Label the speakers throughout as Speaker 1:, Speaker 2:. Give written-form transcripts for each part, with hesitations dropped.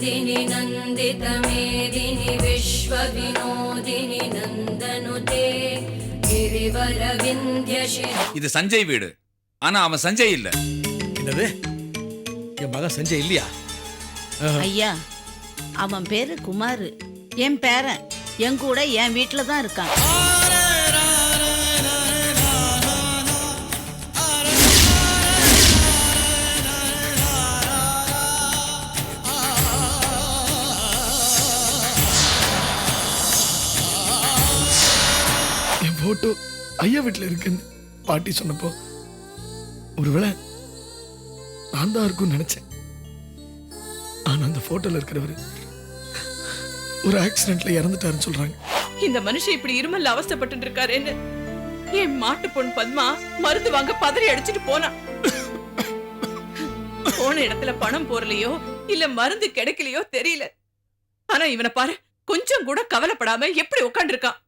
Speaker 1: नन्दिनि नन्दितमेदिनि विश्वविनोदिनि नन्दनुते गिरिवरविन्ध्यशिरो.
Speaker 2: இது சஞ்சய் வீடு. ஆனா அவன் சஞ்சய் இல்ல.
Speaker 3: என்னது? என் மகன் சஞ்சய் இல்லையா?
Speaker 4: ஐயா, அவன் பேரு குமார். என் பேரன் என் கூட என் வீட்டில தான் இருக்கான்.
Speaker 3: என் போட்டோ ஐயா வீட்டில் இருக்குன்னு பாட்டி சொன்னப்போ ஒருவேளை நான் தான் இருக்கும்னு நினைச்சேன். ஆனா அந்த போட்டோல இருக்கிறவரு ஒரு ஆக்சிடென்ட்ல இறந்துட்டாருன்னு சொல்றாங்க.
Speaker 5: இந்த மனுஷன் இப்படி இருமல்ல அவஸ்தைப்பட்டு இருக்காருன்னு என் மாட்டு பொண்ணு பத்மா மருந்து வாங்க பதறி அடிச்சுட்டு போனா. போன இடத்துல பணம் போறலையோ இல்ல மருந்து கிடைக்கலையோ தெரியல. ஆனா இவனை பாரு, கொஞ்சம் கூட கவலைப்படாம எப்படி உட்கார்ந்து இருக்கான்.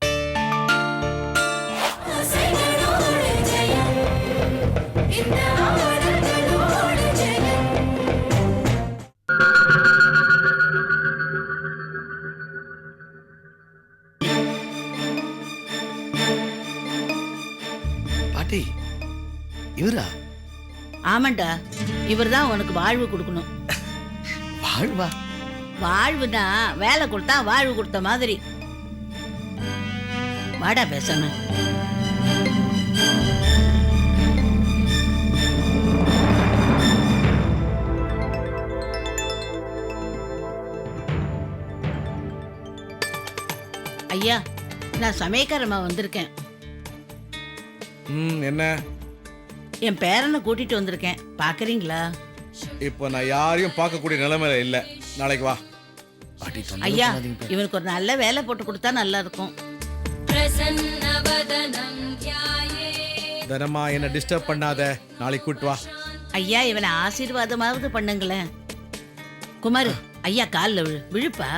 Speaker 3: பாட்டி இவரா?
Speaker 4: ஆமாண்டா, இவர் தான் உனக்கு வாழ்வு கொடுக்கணும்.
Speaker 3: வாழ்வா?
Speaker 4: வாழ்வுனா வேலை கொடுத்தா வாழ்வு கொடுத்த மாதிரி. வாடா பேசாம. ஐயா, நான் சமயக்காரமா வந்திருக்கேன்.
Speaker 6: என்ன?
Speaker 4: என் பேரனை கூட்டிட்டு வந்திருக்கேன், பாக்குறீங்களா?
Speaker 6: இப்போ நான் யாரையும் பார்க்கக்கூடிய நிலைமையில இல்ல. நாளைக்கு வா.
Speaker 4: ஐயா, இவனுக்கு ஒரு நல்ல வேலை போட்டு கொடுத்தா நல்லா இருக்கும்.
Speaker 6: தனமா என்ன டிஸ்டர்ப் பண்ணாத, நாளைக்கு கூட்டு வா.
Speaker 4: ஐயா, இவனை ஆசீர்வாதமாவது பண்ணுங்களேன். குமார், ஐயா காலில் விழுப்பா.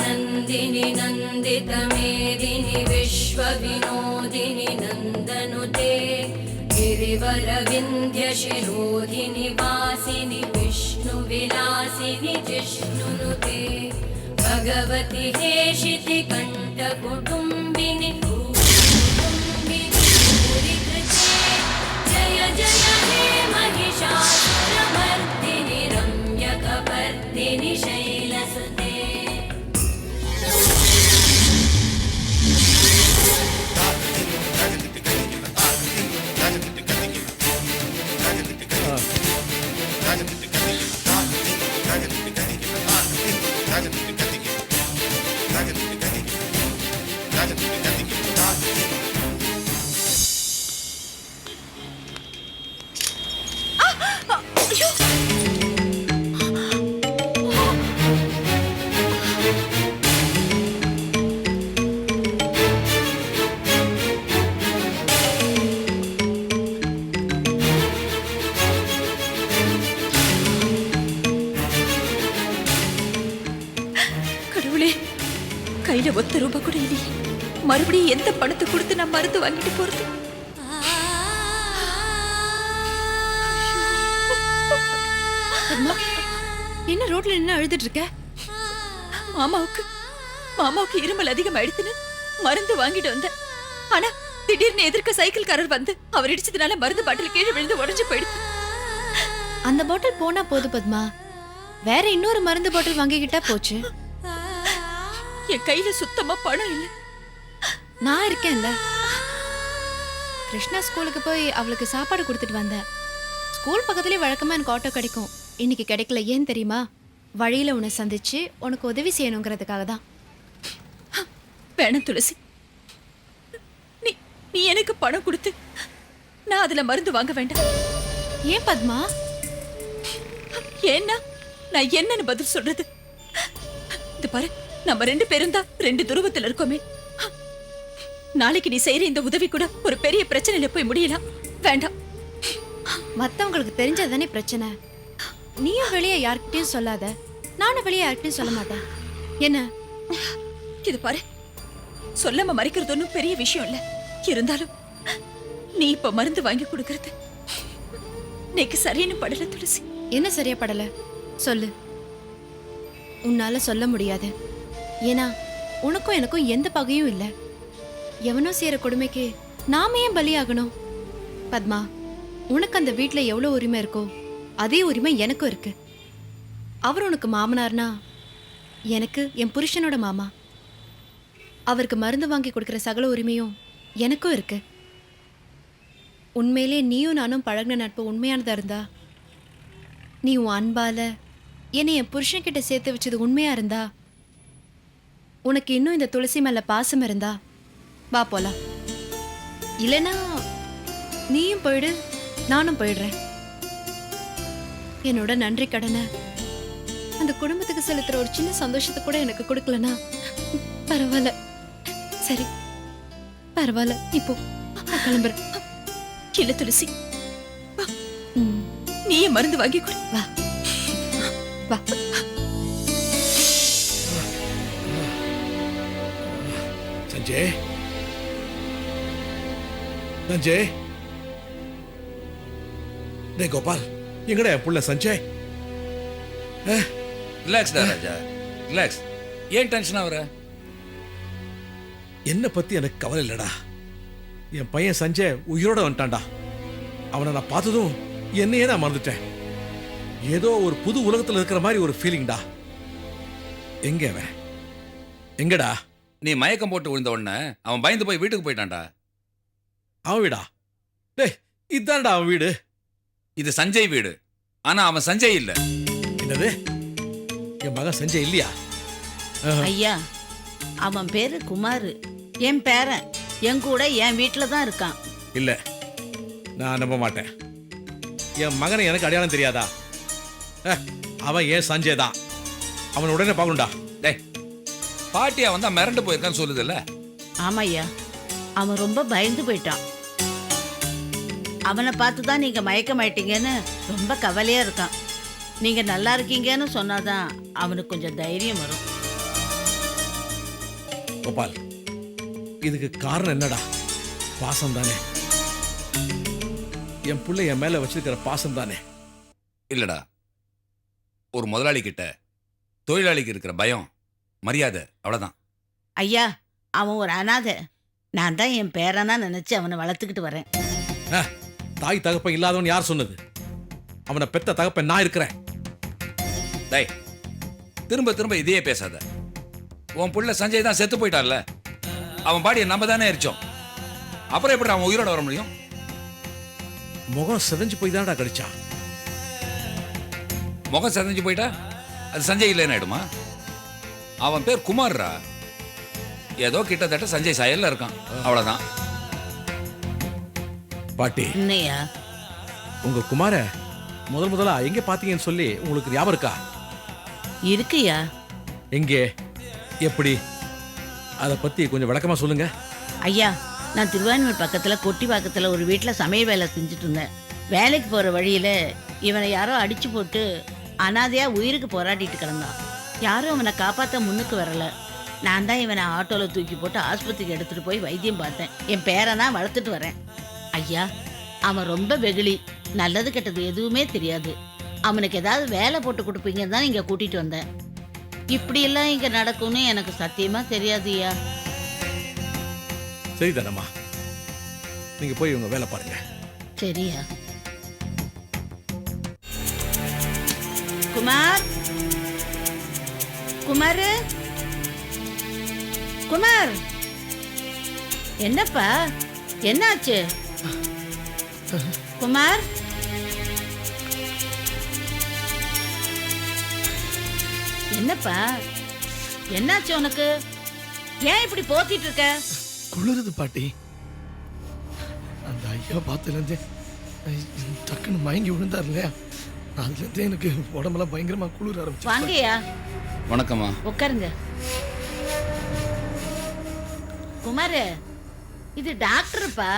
Speaker 1: नन्दिनि नन्दितमेदिनि विश्वविनोदिनि नन्दनुते गिरिवरविन्ध्यशिरोधिनि वासिनि विष्णुविलासिनि जिष्णुनुते भगवति हेशिति कण्ठकुटुम्बिनि जय जय हे महिषासुरमर्दिनि रम्यकपर्दिनि शैलसुते.
Speaker 5: கையில ஒத்த ரூபா கூட இல்லையே. மறுபடியும் எந்த பணத்தை கொடுத்து நான் மருந்து வாங்கிட்டு போறது? என்ன ரோட்ல நின்று அழுதுட்டு இருக்க? மாமாவுக்கு இருமல் அதிகமாயிடுச்சுன்னு மருந்து வாங்கிட்டு வந்தேன். ஆனா திடீர்னு எதிர்க்க சைக்கிள்காரர் வந்து அவர் இடிச்சதுனால மருந்து பாட்டில் கீழே விழுந்து உடைஞ்சு போயிடுச்சு.
Speaker 7: அந்த பாட்டில் போனா போது பத்மா, வேற இன்னொரு மருந்து பாட்டில் வாங்கிக்கிட்டா போச்சு.
Speaker 5: என் கையில சுத்தமா பணம் இல்ல.
Speaker 7: நான் இருக்கேன்ல. கிருஷ்ணா ஸ்கூலுக்கு போய் அவளுக்கு சாப்பாடு கொடுத்துட்டு வந்தேன். ஸ்கூல் பக்கத்துலயே வழக்கமா எனக்கு ஆட்டோ கிடைக்கும். இன்னைக்கு கிடைக்கல. ஏன் தெரியுமா? வழியில உன்னை சந்திச்சு உனக்கு உதவி செய்யணுங்கிறதுக்காக தான்.
Speaker 5: வேணாம் துளசி, நீ எனக்கு பணம் கொடுத்து நான் அதுல மருந்து வாங்க வேண்டாம்.
Speaker 7: ஏன் பத்மா?
Speaker 5: ஏன்னா நான் என்னன்னு பதில் சொல்றது? இது பாரு, நம்ம ரெண்டு பேரும் தான் ரெண்டு துருவத்தில் இருக்கோமே. நாளைக்கு நீ செய்யற இந்த உதவி கூட ஒரு பெரிய பிரச்சனையில போய் முடியலாம். வேண்டாம்.
Speaker 7: மத்தவங்களுக்கு தெரிஞ்சதானே பிரச்சனை. நீயும் வெளியே யார்கிட்டயும் சொல்லாத, நானும் வெளியே யார்கிட்டயும் சொல்ல மாட்டேன். என்ன?
Speaker 5: இது பாரு, சொல்லாம மறைக்கிறது ஒன்றும் பெரிய விஷயம் இல்ல. இருந்தாலும் நீ இப்ப மருந்து வாங்கி கொடுக்கறது நீக்கு சரின்னு படல துளசி.
Speaker 7: என்ன சரியா படல சொல்லு. உன்னால சொல்ல முடியாது. ஏன்னா உனக்கும் எனக்கும் எந்த பகையும் இல்லை. எவனோ செய்யற கொடுமைக்கு நாம ஏன் பலியாகணும்? பத்மா, உனக்கு அந்த வீட்ல எவ்வளவு உரிமை இருக்கோ அதே உரிமை எனக்கும் இருக்கு. அவர் உனக்கு மாமனார்னா எனக்கு என் புருஷனோட மாமா. அவருக்கு மருந்து வாங்கி கொடுக்கிற சகல உரிமையும் எனக்கும் இருக்கு. உண்மையிலே நீயும் நானும் பழகின நட்பு உண்மையானதா இருந்தா, நீ உன் அன்பால என்னை என் புருஷன்கிட்ட சேர்த்து வச்சது உண்மையா இருந்தா, உனக்கு இன்னும் இந்த துளசி மேல பாசம் இருந்தா வா போலாம். இல்லைன்னா நீயும் போயிடு, நானும் போயிடுறேன். என்னோட நன்றி கடனை அந்த குடும்பத்துக்கு செலுத்துற ஒரு சின்ன சந்தோஷத்தை கூட எனக்கு கொடுக்கலனா பரவாயில்ல. சரி பரவாயில்ல, இப்போ நான் கிளம்புறேன்.
Speaker 5: இல்ல துளசி,
Speaker 7: ம்,
Speaker 5: நீயே மருந்து வாங்கி கொடு.
Speaker 7: வா வா.
Speaker 3: சஞ்சய், சஞ்சய், டேய் கோபால்,
Speaker 6: எங்கடா என் புள்ள சஞ்சய்?
Speaker 2: ரிலாக்ஸ்டா ராஜா, ரிலாக்ஸ். ஏன் டென்ஷன் ஆகுற?
Speaker 6: என்ன பத்தி எனக்கு கவலை இல்லடா. என் பையன் சஞ்சய் உயிரோட வந்துட்டான்டா. அவனை நான் பார்த்ததும் என்னையே நான் மறந்துட்டேன். ஏதோ ஒரு புது உலகத்துல இருக்கிற மாதிரி ஒரு ஃபீலிங்டா. எங்க அவன்? எங்கடா?
Speaker 2: நீ மயக்கம் போட்டு விழுந்த உடனே அவன் பயந்து போய் வீட்டுக்கு போயிட்டான்டா.
Speaker 6: அவன் வீடா? டேய், இதான்டா அவன் வீடு.
Speaker 2: இது சஞ்சய் வீடு. ஆனா அவன் சஞ்சய் இல்ல.
Speaker 6: என்னது? என் மகன் சஞ்சய் இல்லையா?
Speaker 4: ஐயா, அவன் பேரு குமார். என் பேரன் என் கூட என் வீட்டில் தான் இருக்கான்.
Speaker 6: இல்ல, நான் நம்ப மாட்டேன். என் மகனை எனக்கு அடையாளம் தெரியாதா? அவன் ஏன் சஞ்சய் தான். அவன் உடனே பார்க்கணும்டா.
Speaker 2: டேய், பாட்டியா வந்தா மிரண்டு போயிருக்கான்னு சொல்லுதுல்ல.
Speaker 4: ஆமாய்யா, அவன் ரொம்ப பயந்து போயிட்டான். அவனை பார்த்து தான் நீங்க மயக்கமாயிட்டீங்கன்னு ரொம்ப கவலையா இருக்கான். நீங்க நல்லா இருக்கீங்கன்னு சொன்னாதான் அவனுக்கு கொஞ்சம் தைரியம் வரும்.
Speaker 6: கோபால், இதுக்கு காரணம் என்னடா? பாசம் தானே. என் பிள்ளை என் மேல வச்சிருக்கிற பாசம் தானே.
Speaker 2: இல்லடா, ஒரு முதலாளி கிட்ட தொழிலாளிக்கு இருக்கிற பயம், மரியாதை, அவ்வளவுதான்.
Speaker 4: ஐயா, அவன் ஒரு அனாதை. நான் தான் என் பேரனா நினைச்சு அவனை வளர்த்துக்கிட்டு வரேன்.
Speaker 6: தாய் தகப்பன் இல்லாதவன் யார் சொன்னது? அவனை பெத்த தகப்பன் நான் இருக்கிறேன்.
Speaker 2: டேய், திரும்ப திரும்ப இதையே பேசாத. உன் புள்ள சஞ்சய் தான் செத்து போயிட்டான்ல. அவன் பாடியை நம்ம தானே எரிச்சோம். அப்புறம் எப்படி அவன் உயிரோட வர முடியும்?
Speaker 6: முகம் சிதைஞ்சு போய் தான்டா கடிச்சான்.
Speaker 2: முகம் சிதைஞ்சு போயிட்டா அது சஞ்சய் இல்லைன்னு ஆயிடுமா? அவன் பேர் குமார்ரா. ஏதோ கிட்டத்தட்ட சஞ்சய் சாயல்ல இருக்கான், அவ்வளவுதான்.
Speaker 6: பாட்டி,
Speaker 4: என்னையா?
Speaker 6: உங்க குமார முதல்ல எங்க பாத்தீங்கன்னு சொல்லி உங்களுக்கு ஞாபகம் இருக்கா?
Speaker 4: இருக்குயா.
Speaker 6: எங்கே, எப்படி, அதை பத்தி கொஞ்சம் விளக்கமா சொல்லுங்க.
Speaker 4: ஐயா, நான் திருவான்மூர் பக்கத்துல கொட்டிவாக்கத்துல ஒரு வீட்டில் சமையல் வேலை செஞ்சுட்டு இருந்தேன். வேலைக்கு போற வழியில இவனை யாரோ அடிச்சு போட்டு அனாதையா உயிருக்கு போராடிட்டு கிடந்தான். யாரும் அவனை காப்பாற்ற முன்னுக்கு வரல. நான் தான் இவனை ஆட்டோல தூக்கி போட்டு ஆஸ்பத்திரிக்கு எடுத்துட்டு போய் வைத்தியம் பார்த்தேன். என் பேரனா வளர்த்துட்டு வரேன். ஐயா, அவன் ரொம்ப வெகுளி. நல்லது கெட்டது எதுவுமே தெரியாது. அவனுக்கு ஏதாவது வேலை போட்டு கொடுப்பீங்கன்னு தான் இங்க கூட்டிட்டு வந்தேன். இப்படியெல்லாம் இங்க நடக்கும்னு எனக்கு சத்தியமா தெரியாதுயா.
Speaker 6: சரிதானம்மா, நீங்க போய் உங்க வேலை பாருங்க.
Speaker 4: சரியா? குமார், குமார், குமார், என்னப்பா, என்னாச்சு? குமார், என்னப்பா, என்னாச்சு உனக்கு? ஏன் இப்படி போத்திட்டு இருக்க?
Speaker 3: குளிருது பாட்டி. அந்த ஐயா பார்த்துலேருந்தே டக்குன்னு மயங்கி விழுந்தார் இல்லையா, அதுலேருந்தே எனக்கு உடம்பெல்லாம் பயங்கரமா குளிர ஆரம்பிச்சு.
Speaker 4: வாங்கய்யா,
Speaker 2: வணக்கம்மா.
Speaker 4: உட்காருங்க. குமார், இது டாக்டருப்பா,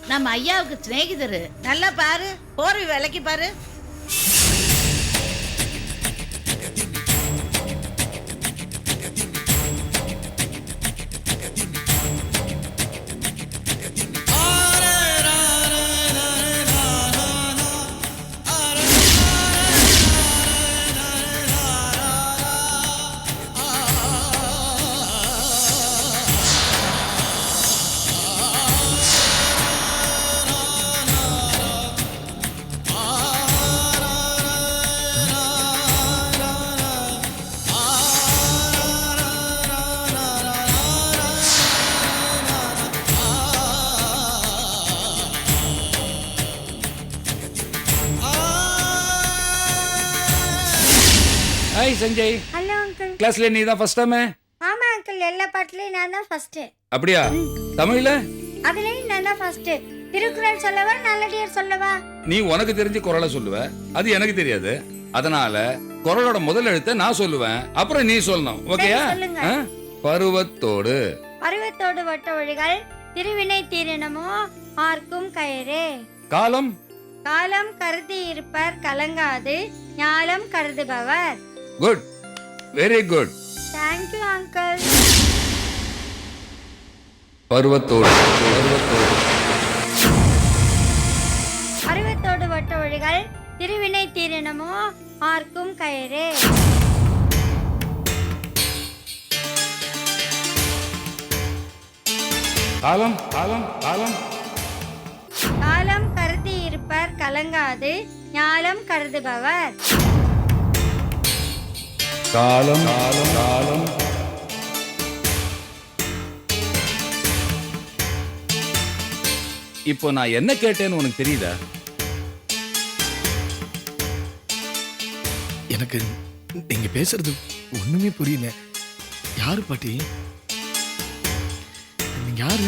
Speaker 4: நம்ம ஐயாவுக்கு சிநேகிதரு. நல்லா பாரு, போர்வை விலைக்கு பாரு.
Speaker 2: ஹாய் சஞ்சய்.
Speaker 8: Hello uncle.
Speaker 2: கிளாஸ்ல நீ தான் ஃபர்ஸ்ட் டைம்?
Speaker 8: ஆமா அங்கிள், எல்லா பாட்டுலயும் நான் தான் ஃபர்ஸ்ட்.
Speaker 2: அப்படியா? தமிழ்ல
Speaker 8: அதுலயும் நான் தான் ஃபர்ஸ்ட். திருக்குறள் சொல்லவா நல்லடியார் சொல்லவா?
Speaker 2: நீ உனக்கு தெரிஞ்ச குறளை சொல்லுவ, அது எனக்கு தெரியாது. அதனால குறளோட முதல் எழுத்தை நான் சொல்லுவேன், அப்புறம் நீ சொல்லணும். ஓகேயா?
Speaker 8: சொல்லுங்க.
Speaker 2: பருவத்தோடு.
Speaker 8: பருவத்தோடு வட்ட வழிகள் திருவினை தீரணமோ ஆர்க்கும் கயரே.
Speaker 2: காலம்.
Speaker 8: காலம் கருதி இருப்பர் கலங்காது ஞாலம் கருதுபவர்.
Speaker 2: Good, very good.
Speaker 8: Thank you uncle.
Speaker 2: பருவத்தோடு. பருவத்தோடு.
Speaker 8: பருவத்தோடு வட்ட வழிகள் திருவினை தீரணமோ ஆர்க்கும் கயரே.
Speaker 2: காலம். காலம். காலம்.
Speaker 8: காலம் கருதி இருப்பர் கலங்காது ஞாலம் கருதுபவர்.
Speaker 2: காலம். காலம். காலம். இப்போ நான் என்ன கேட்டேன்னு உனக்கு தெரியுதா?
Speaker 3: எனக்கு நீங்க பேசுறது ஒண்ணுமே புரியல. யாரு பாட்டி? நீங்க யாரு?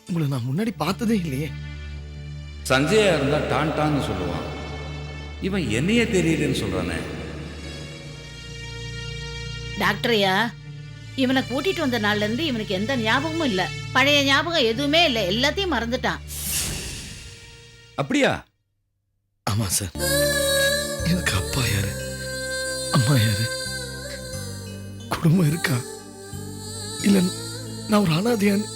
Speaker 3: உங்களை நான் முன்னாடி பார்த்ததே இல்லையே.
Speaker 2: சஞ்சயா இருந்தா டான் டான்னு சொல்லுவான். இவன் என்னையே தெரியலன்னு சொல்றானே.
Speaker 4: டாக்டரையா, இவனை கூட்டிட்டு வந்த நாள்ல இருந்து இவனுக்கு எந்த ஞாபகமும் இல்ல. பழைய ஞாபகம் எதுவுமே இல்ல, எல்லாத்தையும் மறந்துட்டான்.
Speaker 2: அப்படியா?
Speaker 3: ஆமா சார். எனக்கு அப்பா யாரு, அம்மா யாரு, குடும்பம் இருக்கா இல்ல நான் ஒரு அனாதையான்னு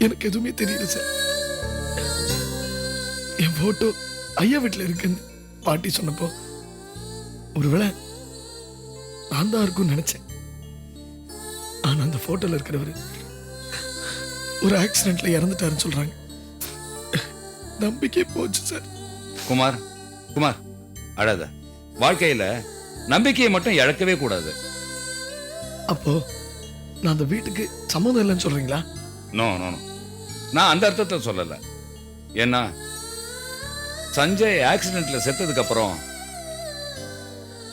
Speaker 3: எனக்கு எதுவுமே தெரியல சார். என் போட்டோ ஐயா வீட்டுல இருக்குன்னு பாட்டி சொன்னப்போ ஒருவேளை நான் தான் இருக்கும்னு நினைச்சேன். ஆனா அந்த போட்டோல இருக்கிறவரு ஒரு ஆக்சிடென்ட்ல இறந்துட்டாருன்னு சொல்றாங்க. நம்பிக்கை போச்சு சார்.
Speaker 2: குமார், குமார், அழாத. வாழ்க்கையில நம்பிக்கையை மட்டும் இழக்கவே கூடாது.
Speaker 3: அப்போ நான் அந்த வீட்டுக்கு சம்மந்தம் இல்லைன்னு சொல்றீங்களா?
Speaker 2: நோ நோ நோ, நான் அந்த அர்த்தத்தில் சொல்லல. ஏன்னா சஞ்சய் ஆக்சிடென்ட்ல செத்ததுக்கு அப்புறம்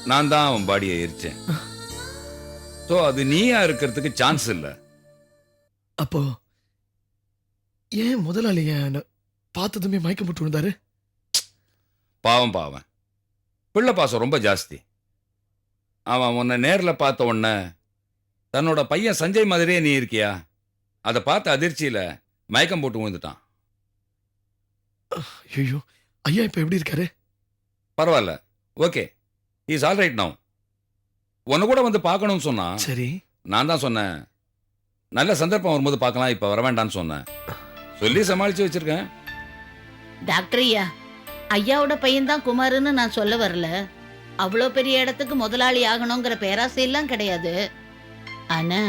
Speaker 2: நான் தான் அவன் பாடியை எரிச்சேன். ஸோ அது நீயா இருக்கிறதுக்கு சான்ஸ் இல்லை.
Speaker 3: அப்போ ஏன் முதலாளிய பார்த்ததுமே மயக்கம் போட்டு விழுந்தாரு?
Speaker 2: பாவம் பாவம், பிள்ளை பாசம் ரொம்ப ஜாஸ்தி. அவன் உன்னை நேரில் பார்த்த உடனே தன்னோட பையன் சஞ்சய் மாதிரியே நீ இருக்கியா, அதை பார்த்த அதிர்ச்சியில மயக்கம் போட்டு விழுந்துட்டான்.
Speaker 3: ஐயோ, ஐயா இப்ப எப்படி இருக்காரு?
Speaker 2: பரவாயில்ல, okay, is all right now. உன்னை கூட வந்து பார்க்கணும்னு சொன்னான்.
Speaker 3: சரி,
Speaker 2: நான் தான் சொன்னேன், நல்ல சந்தர்ப்பம் வரும்போது பார்க்கலாம், இப்போ வர வேண்டாம்னு சொன்னேன். சொல்லி சமாளித்து வச்சிருக்கேன்.
Speaker 4: டாக்டர் ஐயா, ஐயாவோட பையன் தான் குமாருன்னு நான் சொல்ல வரல. அவ்வளோ பெரிய இடத்துக்கு முதலாளி ஆகணுங்கிற பேராசையெல்லாம் கிடையாது. ஆனா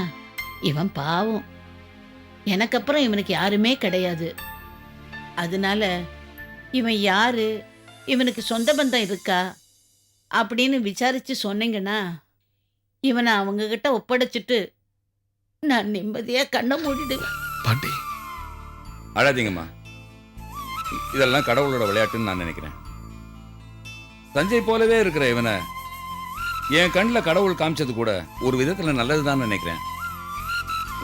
Speaker 4: இவன் பாவம், எனக்கு அப்புறம் இவனுக்கு யாருமே கிடையாது. அதனால இவன் யாரு, இவனுக்கு சொந்த பந்தம் இருக்கா அப்படின்னு விசாரிச்சு சொன்னீங்கன்னா இவனை அவங்க கிட்ட ஒப்படைச்சிட்டு நான் நிம்மதியா கண்ணை மூடிடுவேன்.
Speaker 3: பாட்டி
Speaker 2: அழாதீங்கம்மா, இதெல்லாம் கடவுளோட விளையாட்டுன்னு நான் நினைக்கிறேன். சஞ்சய் போலவே இருக்கிற இவனை என் கண்ணில் கடவுள் காமிச்சது கூட ஒரு விதத்தில் நல்லதுதான் நினைக்கிறேன்.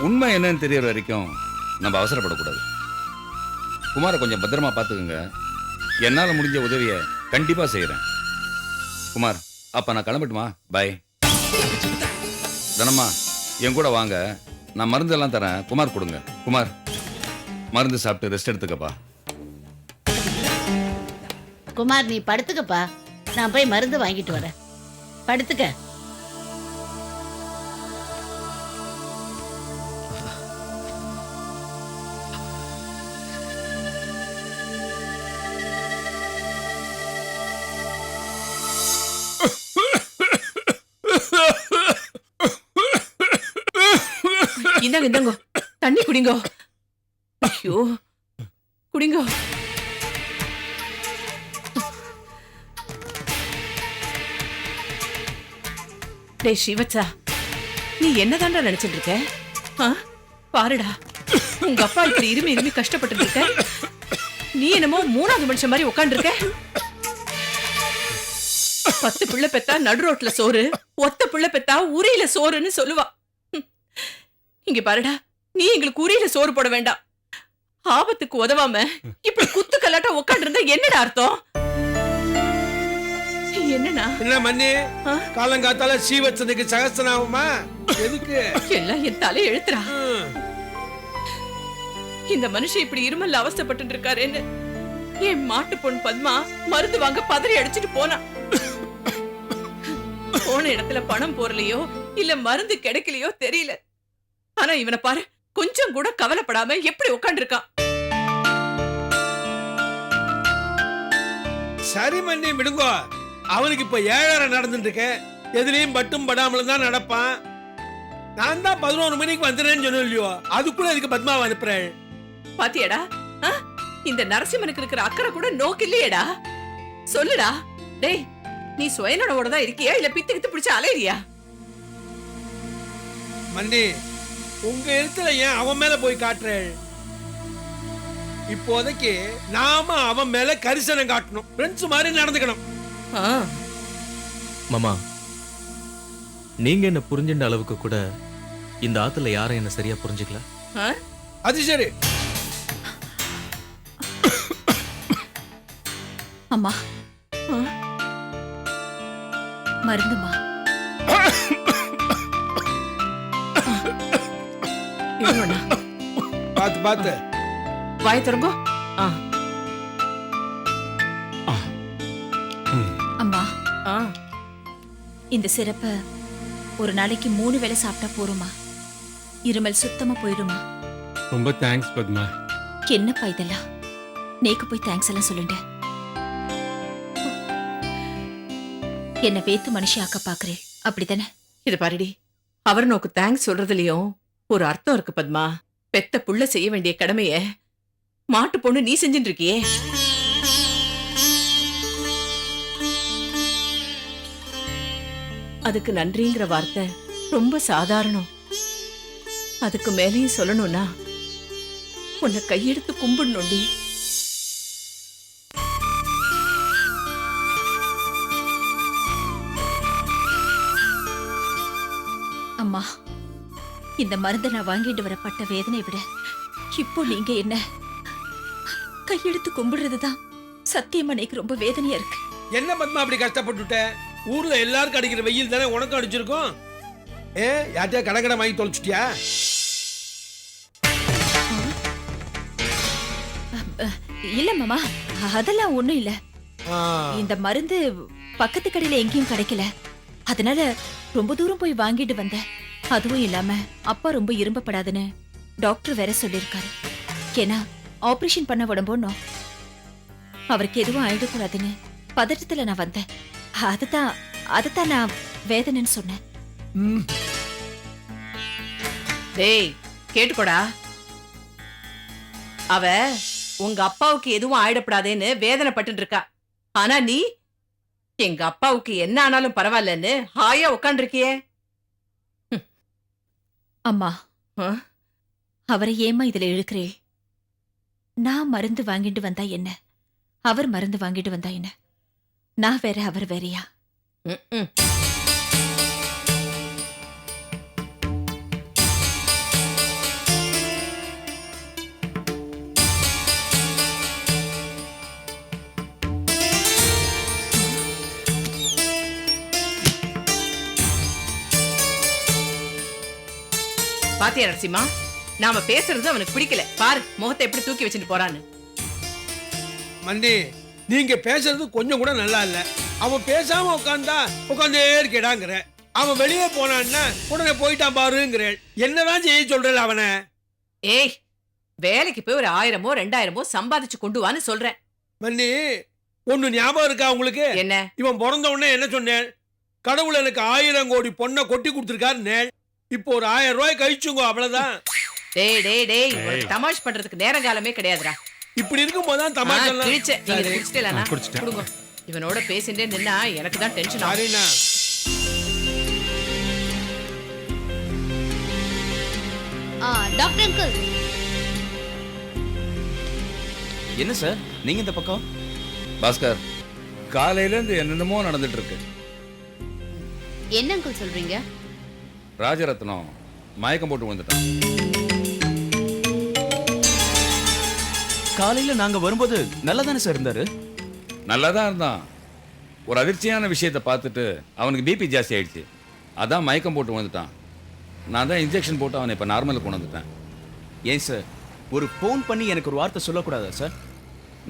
Speaker 2: உண்மை என்னன்னு தெரியற வரைக்கும் நம்ம அவசரப்படக்கூடாது. குமாரை கொஞ்சம் பத்திரமா பார்த்துக்குங்க. என்னால் முடிஞ்ச உதவியை கண்டிப்பாக செய்கிறேன். குமார், அப்போ நான் கிளம்பட்டுமா? பாய். தனம்மா, என் கூட வாங்க, நான் மருந்தெல்லாம் தரேன். குமார் கொடுங்க. குமார், மருந்து சாப்பிட்டு ரெஸ்ட் எடுத்துக்கப்பா.
Speaker 4: குமார், நீ படுத்துக்கப்பா, நான் போய் மருந்து வாங்கிட்டு வரேன். படுத்துக்க.
Speaker 5: இந்தாங்க இந்தாங்க, தண்ணி குடிங்கோ. ஐயோ, குடிங்கோ. டேய் சிவச்சா, நீ என்னதான்டா நினைச்சிட்டு இருக்க? ஆ? பாருடா, உங்க அப்பா இப்படி இருமி இருமி கஷ்டப்பட்டு இருக்க, நீ என்னமோ மூணாவது மனுஷன் மாதிரி உட்காந்துருக்க. 10 பிள்ளை பெத்தா நடு ரோட்ல சோறு, ஒத்த பிள்ளை பெத்தா உரியில சோறுன்னு சொல்லுவா. இங்க பாருடா, நீ எங்களுக்கு உரியில சோறு போட வேண்டாம். ஆபத்துக்கு உதவாம இப்படி குத்து கல்லாட்ட உட்காந்து இருந்தா என்னடா அர்த்தம்? என்னன்னா
Speaker 6: என்ன மண்ணி காலங்காத்தால சீ வச்சதுக்கு சகஸ்தனாகுமா? எதுக்கு
Speaker 5: எல்லாம் என் தலை எழுத்துறா. இந்த மனுஷன் இப்படி இருமல்ல அவஸ்தைப்பட்டு இருக்காருன்னு என் மாட்டு பொண்ணு பத்மா மருந்து வாங்க பதறி அடிச்சிட்டு போனா. போன இடத்துல பணம் போறலையோ இல்ல மருந்து கிடைக்கலையோ தெரியல. ஆனா இவனை பாரு, கொஞ்சம் கூட கவலைப்படாம எப்படி உட்கார்ந்து இருக்கான்.
Speaker 6: சரி மண்ணி விடுங்கோ. அவனுக்கு இப்ப 7:30 நடந்துட்டு இருக்க. எதுலயும் பட்டும் படாமலும் தான் நடப்பான். நான் தான் 11 மணிக்கு வந்துடுறேன்னு சொன்னேன் இல்லையோ, அதுக்குள்ள இதுக்கு பத்மாவை அனுப்புறேன்.
Speaker 5: பாத்தியாடா, இந்த நரசிம்மனுக்கு இருக்கிற அக்கறை கூட நோக்கு இல்லையேடா. சொல்லுடா டேய், நீ சுயநலவோட தான் இருக்கியா இல்ல பித்து கித்து பிடிச்ச அலையிறியா?
Speaker 6: மண்ணி உங்க இடத்துல ஏன் அவன் மேல போய் காட்டுறேன்? இப்போதைக்கு நாம அவன் மேல கரிசனம் காட்டணும். ஃப்ரெண்ட்ஸ் மாதிரி நடந்துக்கணும்.
Speaker 9: மாமா, நீங்க என்ன புரிஞ்சின்ற அளவுக்கு கூட இந்த ஆத்துல யாரும் என்ன சரியா புரிஞ்சுக்கல.
Speaker 6: அது சரி.
Speaker 5: அம்மா மருந்துமா.
Speaker 6: பாத்து பாத்து
Speaker 5: வாய் திறங்கோ. அம்மா இந்த சிறப்ப ஒரு நாளைக்கு 3 வேளை சாப்பிட்டா போருமா? இருமல் சுத்தமா போயிடுமா?
Speaker 10: ரொம்ப தேங்க்ஸ் பத்மா.
Speaker 5: என்னப்பா இதெல்லாம்? நேக்கு போய் தேங்க்ஸ் எல்லாம் சொல்லுங்க. என்ன வேத்து மனுஷி ஆக்க பாக்குறேன், அப்படித்தானே? இது பாருடி, அவர் நோக்கு தேங்க்ஸ் சொல்றதுலயும் ஒரு அர்த்தம் இருக்கு பத்மா. பெத்த புள்ள செய்ய வேண்டிய கடமைய மாட்டு பொண்ணு நீ செஞ்சுட்டு இருக்கியே. அதுக்கு நன்றிங்கிற வார்த்தை ரொம்ப சாதாரணம். அதுக்கு மேலேயும் சொல்லணும்னா உன்னை கையெடுத்து கும்பிடணும்டி. அம்மா, இந்த மருந்தை நான் வாங்கிட்டு வரப்பட்ட வேதனை விட இப்போ நீங்க என்ன கையெடுத்து கும்பிடுறதுதான் சத்தியமா எனக்கு ரொம்ப வேதனையா இருக்கு.
Speaker 6: என்ன பத்மா அப்படி கஷ்டப்பட்டுட்ட? ஊர்ல எல்லாருக்கும் அடிக்கிற வெயில் தானே உனக்கும் அடிச்சிருக்கும். யார்கிட்டயா கடை வாங்கி தொலைச்சிட்டியா?
Speaker 5: இல்ல மாமா, அதெல்லாம் ஒண்ணும் இல்ல. இந்த மருந்து பக்கத்து கடையில எங்கேயும் கிடைக்கல, அதனால ரொம்ப தூரம் போய் வாங்கிட்டு வந்தேன். அதுவும் இல்லாம அப்பா ரொம்ப இரும்பப்படாதுன்னு டாக்டர் வேற சொல்லிருக்காரு. ஏன்னா ஆபரேஷன் பண்ண உடம்போனோ அவருக்கு எதுவும் ஆயிடக்கூடாதுன்னு பதட்டத்துல நான் வந்தேன். அதுதான் நான் வேதனைன்னு சொன்னேன். டேய் கேட்டுக்கோடா, அவ உங்க அப்பாவுக்கு எதுவும் ஆயிடப்படாதேன்னு வேதனைப்பட்டு இருக்கா. ஆனா நீ எங்க அப்பாவுக்கு என்ன ஆனாலும் பரவாயில்லன்னு ஹாயா உட்காந்துருக்கியே. அம்மா, அவரை ஏமா இதுல இழுக்கிறே? நான் மருந்து வாங்கிட்டு வந்தா என்ன, அவர் மருந்து வாங்கிட்டு வந்தா என்ன? நான் வேற அவர் வேறையா? பாத்தியா நரசிம்மா, நாம பேசுறது அவனுக்கு பிடிக்கல. பாரு முகத்தை எப்படி தூக்கி வச்சுட்டு போறான்னு.
Speaker 6: மண்டி, நீங்க பேசுறது கொஞ்சம் கூட நல்லா இல்ல. அவன் பேசாம உட்காந்தே இருக்கேடாங்கிற. அவன் வெளியே போனான்னா உடனே போயிட்டான் பாருங்கிற. என்னதான் செய்ய சொல்ற அவனை?
Speaker 5: ஏய், வேலைக்கு போய் ஒரு 1000மோ 2000மோ சம்பாதிச்சு கொண்டு வான்னு சொல்றேன்.
Speaker 6: மண்ணி, ஒண்ணு ஞாபகம் இருக்கா உங்களுக்கு?
Speaker 5: என்ன?
Speaker 6: இவன் பிறந்த உடனே என்ன சொன்னேன்? கடவுள் எனக்கு 1000 கோடி பொண்ணை கொட்டி கொடுத்துருக்காரு. இப்போ ஒரு 1000 ரூபாய் கழிச்சுங்க, அவ்வளவுதான்.
Speaker 5: டேய் டேய் டேய், தமாஷ் பண்றதுக்கு நேர காலமே கிடையாதுடா.
Speaker 6: இப்படி இருக்கும் போதுதான் தமாஷ் எல்லாம்.
Speaker 5: குடிச்சிட்டேனா? இவனோட பேசிட்டே நின்னா எனக்கு தான் டென்ஷன் ஆகுது.
Speaker 8: Doctor uncle.
Speaker 2: என்ன சார் நீங்க இந்த பக்கம்? பாஸ்கர், காலையில இருந்து என்னென்னமோ நடந்துட்டு இருக்கு.
Speaker 7: என்ன அங்கிள் சொல்றீங்க?
Speaker 2: ராஜரத்னம் மயக்கம் போட்டு விழுந்துட்டான்.
Speaker 9: காலையில நாங்க வரும்போது நல்லா தானே சார் இருந்தாரு?
Speaker 2: நல்லா தான் இருந்தான். ஒரு அதிர்ச்சியான விஷயத்தை பார்த்துட்டு அவனுக்கு பிபி ஜாஸ்தி ஆயிடுச்சு. அதான் மயக்கம் போட்டு வந்துட்டான். நான் தான் இன்ஜெக்ஷன் போட்டு அவனை இப்போ நார்மலுக்கு கொண்டு வந்துட்டேன்.
Speaker 9: ஏன் சார் ஒரு ஃபோன் பண்ணி எனக்கு ஒரு வார்த்தை சொல்லக்கூடாதா சார்?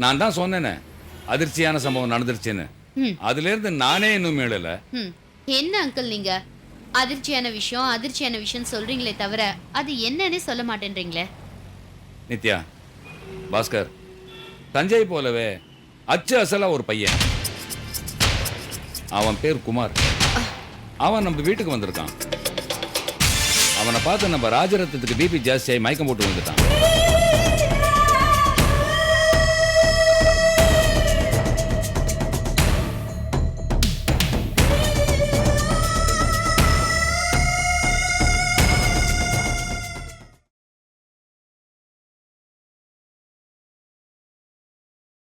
Speaker 2: நான் தான் சொன்னேனே அதிர்ச்சியான சம்பவம் நடந்துருச்சுன்னு. அதுலேருந்து நானே இன்னும் மீளல.
Speaker 7: என்ன அங்கிள் நீங்க அதிர்ச்சியான விஷயம் சொல்றீங்களே தவிர அது என்னன்னு சொல்ல மாட்டேன்றீங்களே.
Speaker 2: நித்யா, பாஸ்கர், தஞ்சை போலவே அச்சு அசலா ஒரு பையன். அவன் பேர் குமார். அவன் நம்ம வீட்டுக்கு வந்திருக்கான். அவனை பார்த்து நம்ம ராஜரத்னத்துக்கு பிபி ஜாஸ்தியாகி மயக்கம் போட்டு வந்துட்டான்.